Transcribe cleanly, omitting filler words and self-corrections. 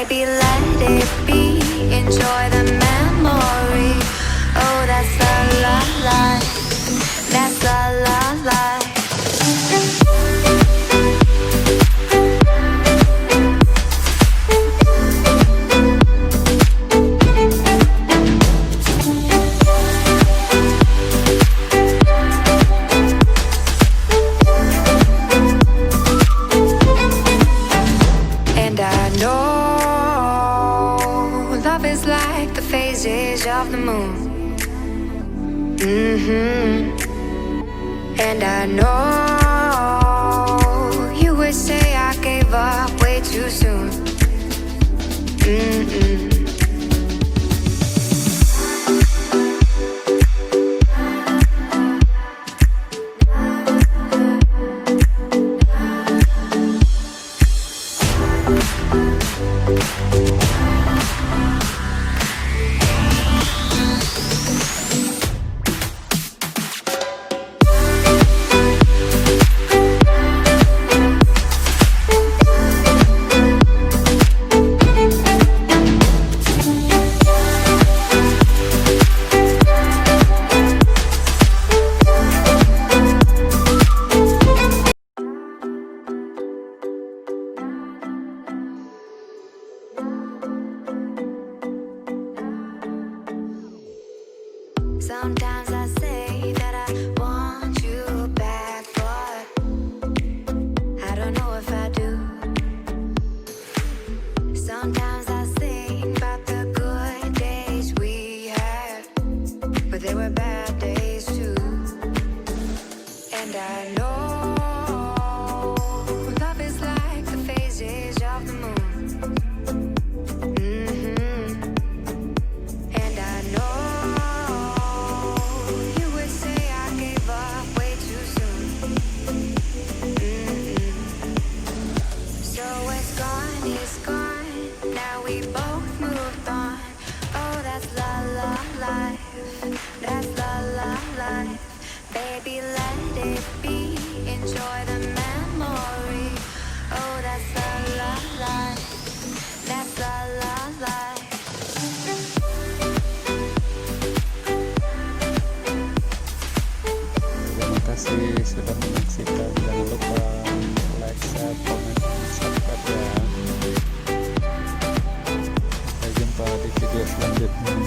Baby, let it be. Enjoy the memory. Oh, that's la la life. That's la la life. And I know love is like the phases of the moon. And I know you would say I gave up way too soon. Sometimes I say that I want you back, but I don't know if I do. Sometimes I think about the good days we had, but they were bad days too. And I know love is like the phases of the moon. And I know it's gone, now we both moved on. Oh, that's la la life, that's la la life. Baby, let it be, enjoy the memory. Oh, that's la la life, that's la la life. Terima kasih sudah menyaksikan. Jangan lupa like, share, komen, dan subscribe ya. Sampai jumpa di video selanjutnya.